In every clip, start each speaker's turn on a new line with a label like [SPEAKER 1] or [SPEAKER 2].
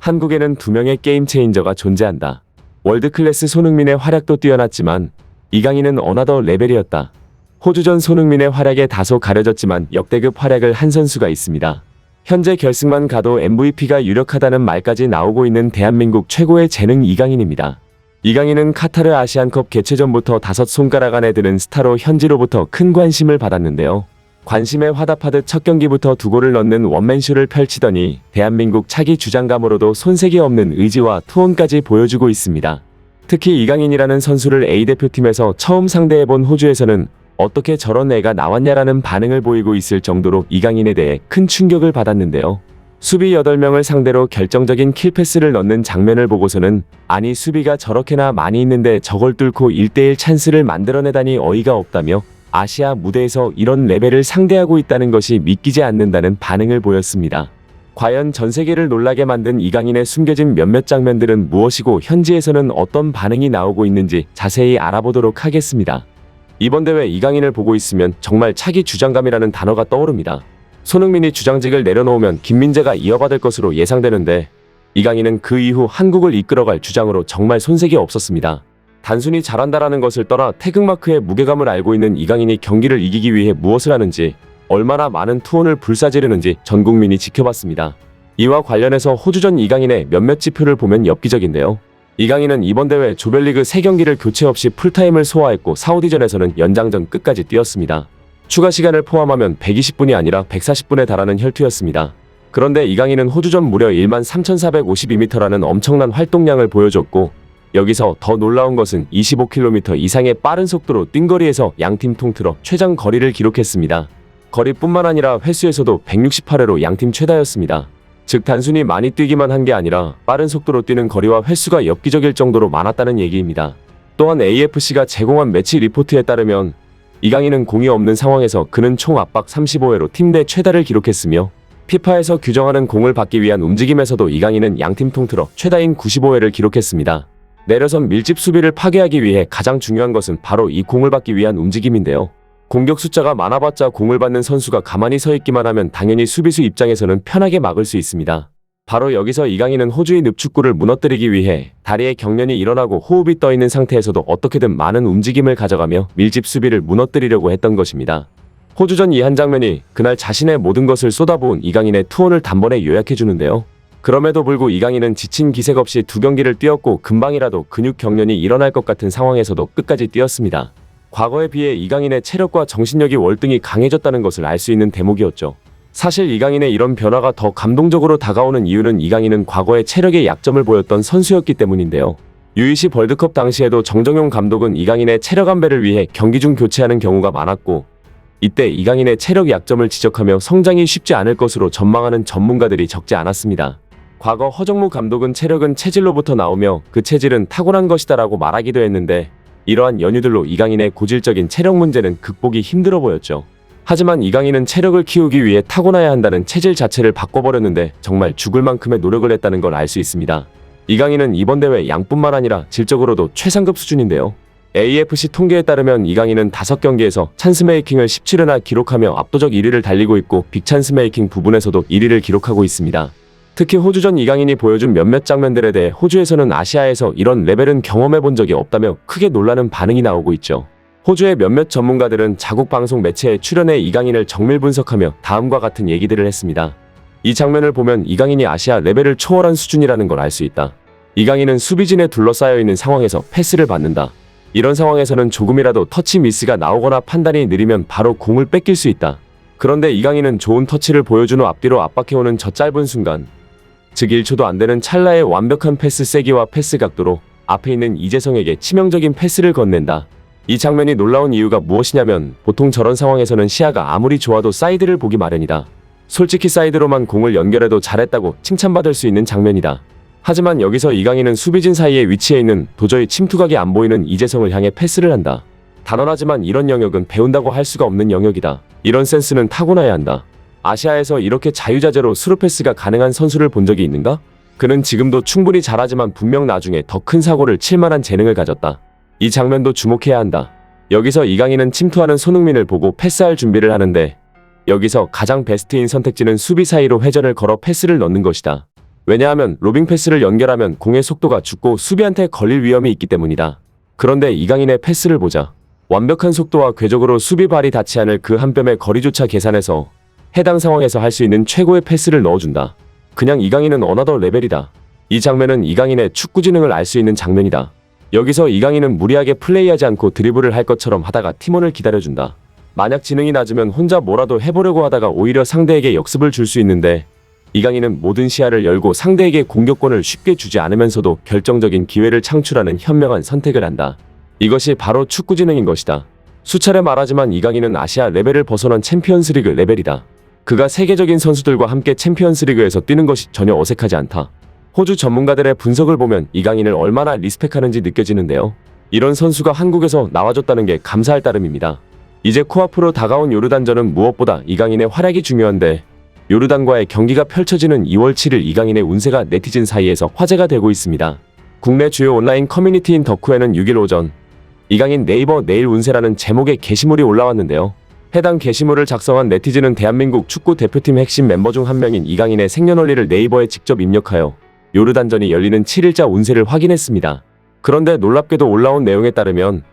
[SPEAKER 1] 한국에는 두 명의 게임 체인저가 존재한다. 월드클래스 손흥민의 활약도 뛰어났지만 이강인은 어나더 레벨이었다. 호주전 손흥민의 활약에 다소 가려졌지만 역대급 활약을 한 선수가 있습니다. 현재 결승만 가도 MVP가 유력하다는 말까지 나오고 있는 대한민국 최고의 재능 이강인입니다. 이강인은 카타르 아시안컵 개최 전부터 5손가락 안에 드는 스타로 현지로부터 큰 관심을 받았는데요. 관심에 화답하듯 첫 경기부터 2골을 넣는 원맨쇼를 펼치더니 대한민국 차기 주장감으로도 손색이 없는 의지와 투혼까지 보여주고 있습니다. 특히 이강인이라는 선수를 A대표팀에서 처음 상대해본 호주에서는 어떻게 저런 애가 나왔냐라는 반응을 보이고 있을 정도로 이강인에 대해 큰 충격을 받았는데요. 수비 8명을 상대로 결정적인 킬패스를 넣는 장면을 보고서는 아니 수비가 저렇게나 많이 있는데 저걸 뚫고 1대1 찬스를 만들어내다니 어이가 없다며 아시아 무대에서 이런 레벨을 상대하고 있다는 것이 믿기지 않는다는 반응을 보였습니다. 과연 전세계를 놀라게 만든 이강인의 숨겨진 몇몇 장면들은 무엇이고 현지에서는 어떤 반응이 나오고 있는지 자세히 알아보도록 하겠습니다. 이번 대회 이강인을 보고 있으면 정말 차기 주장감이라는 단어가 떠오릅니다. 손흥민이 주장직을 내려놓으면 김민재가 이어받을 것으로 예상되는데 이강인은 그 이후 한국을 이끌어갈 주장으로 정말 손색이 없었습니다. 단순히 잘한다라는 것을 떠나 태극마크의 무게감을 알고 있는 이강인이 경기를 이기기 위해 무엇을 하는지 얼마나 많은 투혼을 불사지르는지 전 국민이 지켜봤습니다. 이와 관련해서 호주전 이강인의 몇몇 지표를 보면 엽기적인데요. 이강인은 이번 대회 조별리그 3경기를 교체 없이 풀타임을 소화했고 사우디전에서는 연장전 끝까지 뛰었습니다. 추가 시간을 포함하면 120분이 아니라 140분에 달하는 혈투였습니다. 그런데 이강인은 호주전 무려 13,452m라는 엄청난 활동량을 보여줬고 여기서 더 놀라운 것은 25km 이상의 빠른 속도로 뛴 거리에서 양팀 통틀어 최장 거리를 기록했습니다. 거리뿐만 아니라 횟수에서도 168회로 양팀 최다였습니다. 즉 단순히 많이 뛰기만 한 게 아니라 빠른 속도로 뛰는 거리와 횟수가 엽기적일 정도로 많았다는 얘기입니다. 또한 AFC가 제공한 매치 리포트에 따르면 이강인은 공이 없는 상황에서 그는 총 압박 35회로 팀 내 최다를 기록했으며 피파에서 규정하는 공을 받기 위한 움직임에서도 이강인은 양팀 통틀어 최다인 95회를 기록했습니다. 내려선 밀집 수비를 파괴하기 위해 가장 중요한 것은 바로 이 공을 받기 위한 움직임인데요. 공격 숫자가 많아봤자 공을 받는 선수가 가만히 서 있기만 하면 당연히 수비수 입장에서는 편하게 막을 수 있습니다. 바로 여기서 이강인은 호주의 늪축구를 무너뜨리기 위해 다리에 경련이 일어나고 호흡이 떠있는 상태에서도 어떻게든 많은 움직임을 가져가며 밀집 수비를 무너뜨리려고 했던 것입니다. 호주전 이 한 장면이 그날 자신의 모든 것을 쏟아부은 이강인의 투혼을 단번에 요약해주는데요. 그럼에도 불구하고 이강인은 지친 기색 없이 2경기를 뛰었고 금방이라도 근육 경련이 일어날 것 같은 상황에서도 끝까지 뛰었습니다. 과거에 비해 이강인의 체력과 정신력이 월등히 강해졌다는 것을 알 수 있는 대목이었죠. 사실 이강인의 이런 변화가 더 감동적으로 다가오는 이유는 이강인은 과거에 체력의 약점을 보였던 선수였기 때문인데요. U20 월드컵 당시에도 정정용 감독은 이강인의 체력 안배를 위해 경기 중 교체하는 경우가 많았고 이때 이강인의 체력 약점을 지적하며 성장이 쉽지 않을 것으로 전망하는 전문가들이 적지 않았습니다. 과거 허정무 감독은 체력은 체질로부터 나오며 그 체질은 타고난 것이다라고 말하기도 했는데 이러한 연유들로 이강인의 고질적인 체력 문제는 극복이 힘들어 보였죠. 하지만 이강인은 체력을 키우기 위해 타고나야 한다는 체질 자체를 바꿔버렸는데 정말 죽을 만큼의 노력을 했다는 걸 알 수 있습니다. 이강인은 이번 대회 양뿐만 아니라 질적으로도 최상급 수준인데요. AFC 통계에 따르면 이강인은 5경기에서 찬스메이킹을 17회나 기록하며 압도적 1위를 달리고 있고 빅찬스메이킹 부분에서도 1위를 기록하고 있습니다. 특히 호주전 이강인이 보여준 몇몇 장면들에 대해 호주에서는 아시아에서 이런 레벨은 경험해본 적이 없다며 크게 놀라는 반응이 나오고 있죠. 호주의 몇몇 전문가들은 자국 방송 매체에 출연해 이강인을 정밀 분석하며 다음과 같은 얘기들을 했습니다. 이 장면을 보면 이강인이 아시아 레벨을 초월한 수준이라는 걸 알 수 있다. 이강인은 수비진에 둘러싸여 있는 상황에서 패스를 받는다. 이런 상황에서는 조금이라도 터치 미스가 나오거나 판단이 느리면 바로 공을 뺏길 수 있다. 그런데 이강인은 좋은 터치를 보여준 후 앞뒤로 압박해오는 저 짧은 순간 즉 1초도 안 되는 찰나의 완벽한 패스 세기와 패스 각도로 앞에 있는 이재성에게 치명적인 패스를 건넨다. 이 장면이 놀라운 이유가 무엇이냐면 보통 저런 상황에서는 시야가 아무리 좋아도 사이드를 보기 마련이다. 솔직히 사이드로만 공을 연결해도 잘했다고 칭찬받을 수 있는 장면이다. 하지만 여기서 이강인은 수비진 사이에 위치해 있는 도저히 침투각이 안 보이는 이재성을 향해 패스를 한다. 단언하지만 이런 영역은 배운다고 할 수가 없는 영역이다. 이런 센스는 타고나야 한다. 아시아에서 이렇게 자유자재로 스루패스가 가능한 선수를 본 적이 있는가? 그는 지금도 충분히 잘하지만 분명 나중에 더 큰 사고를 칠 만한 재능을 가졌다. 이 장면도 주목해야 한다. 여기서 이강인은 침투하는 손흥민을 보고 패스할 준비를 하는데 여기서 가장 베스트인 선택지는 수비 사이로 회전을 걸어 패스를 넣는 것이다. 왜냐하면 로빙 패스를 연결하면 공의 속도가 죽고 수비한테 걸릴 위험이 있기 때문이다. 그런데 이강인의 패스를 보자. 완벽한 속도와 궤적으로 수비 발이 닿지 않을 그 한 뼘의 거리조차 계산해서 해당 상황에서 할 수 있는 최고의 패스를 넣어준다. 그냥 이강인은 어나더 레벨이다. 이 장면은 이강인의 축구 지능을 알 수 있는 장면이다. 여기서 이강인은 무리하게 플레이하지 않고 드리블을 할 것처럼 하다가 팀원을 기다려준다. 만약 지능이 낮으면 혼자 뭐라도 해보려고 하다가 오히려 상대에게 역습을 줄 수 있는데 이강인은 모든 시야를 열고 상대에게 공격권을 쉽게 주지 않으면서도 결정적인 기회를 창출하는 현명한 선택을 한다. 이것이 바로 축구 지능인 것이다. 수차례 말하지만 이강인은 아시아 레벨을 벗어난 챔피언스리그 레벨이다. 그가 세계적인 선수들과 함께 챔피언스리그에서 뛰는 것이 전혀 어색하지 않다. 호주 전문가들의 분석을 보면 이강인을 얼마나 리스펙하는지 느껴지는데요. 이런 선수가 한국에서 나와줬다는 게 감사할 따름입니다. 이제 코앞으로 다가온 요르단전은 무엇보다 이강인의 활약이 중요한데 요르단과의 경기가 펼쳐지는 2월 7일 이강인의 운세가 네티즌 사이에서 화제가 되고 있습니다. 국내 주요 온라인 커뮤니티인 덕후에는 6일 오전 이강인 네이버 내일 운세라는 제목의 게시물이 올라왔는데요. 해당 게시물을 작성한 네티즌은 대한민국 축구 대표팀 핵심 멤버 중 한 명인 이강인의 생년월일을 네이버에 직접 입력하여 요르단전이 열리는 7일자 운세를 확인했습니다. 그런데 놀랍게도 올라온 내용에 따르면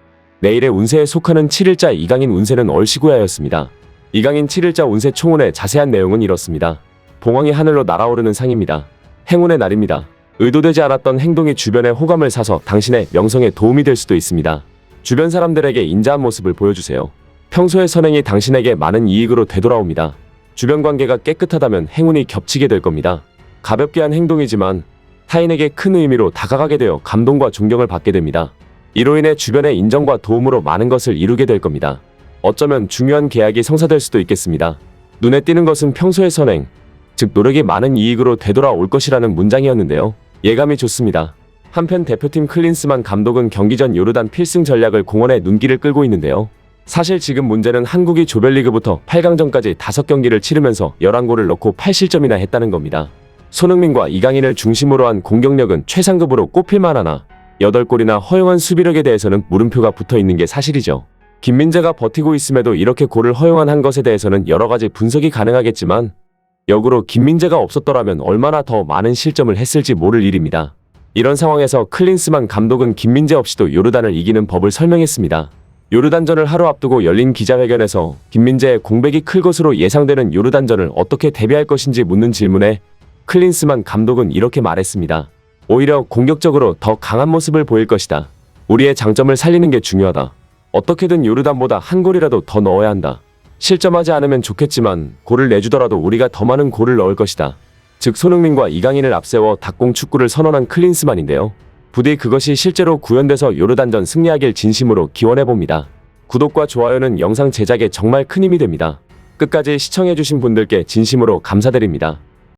[SPEAKER 1] 내일의 운세에 속하는 7일자 이강인 운세는 얼씨구야였습니다. 이강인 7일자 운세 총운의 자세한 내용은 이렇습니다. 봉황이 하늘로 날아오르는 상입니다. 행운의 날입니다. 의도되지 않았던 행동이 주변의 호감을 사서 당신의 명성에 도움이 될 수도 있습니다. 주변 사람들에게 인자한 모습을 보여주세요. 평소의 선행이 당신에게 많은 이익으로 되돌아옵니다. 주변 관계가 깨끗하다면 행운이 겹치게 될 겁니다. 가볍게 한 행동이지만 타인에게 큰 의미로 다가가게 되어 감동과 존경을 받게 됩니다. 이로 인해 주변의 인정과 도움으로 많은 것을 이루게 될 겁니다. 어쩌면 중요한 계약이 성사될 수도 있겠습니다. 눈에 띄는 것은 평소의 선행, 즉 노력이 많은 이익으로 되돌아올 것이라는 문장이었는데요. 예감이 좋습니다. 한편 대표팀 클린스만 감독은 경기 전 요르단 필승 전략을 공언해 눈길을 끌고 있는데요. 사실 지금 문제는 한국이 조별리그부터 8강전까지 5경기를 치르면서 11골을 넣고 8실점이나 했다는 겁니다. 손흥민과 이강인을 중심으로 한 공격력은 최상급으로 꼽힐만하나 8골이나 허용한 수비력에 대해서는 물음표가 붙어있는 게 사실이죠. 김민재가 버티고 있음에도 이렇게 골을 허용한 한 것에 대해서는 여러가지 분석이 가능하겠지만 역으로 김민재가 없었더라면 얼마나 더 많은 실점을 했을지 모를 일입니다. 이런 상황에서 클린스만 감독은 김민재 없이도 요르단을 이기는 법을 설명했습니다. 요르단전을 하루 앞두고 열린 기자회견에서 김민재의 공백이 클 것으로 예상되는 요르단전을 어떻게 대비할 것인지 묻는 질문에 클린스만 감독은 이렇게 말했습니다. 오히려 공격적으로 더 강한 모습을 보일 것이다. 우리의 장점을 살리는 게 중요하다. 어떻게든 요르단보다 한 골이라도 더 넣어야 한다. 실점하지 않으면 좋겠지만 골을 내주더라도 우리가 더 많은 골을 넣을 것이다. 즉 손흥민과 이강인을 앞세워 닭공 축구를 선언한 클린스만인데요. 부디 그것이 실제로 구현돼서 요르단전 승리하길 진심으로 기원해봅니다. 구독과 좋아요는 영상 제작에 정말 큰 힘이 됩니다. 끝까지 시청해주신 분들께 진심으로 감사드립니다.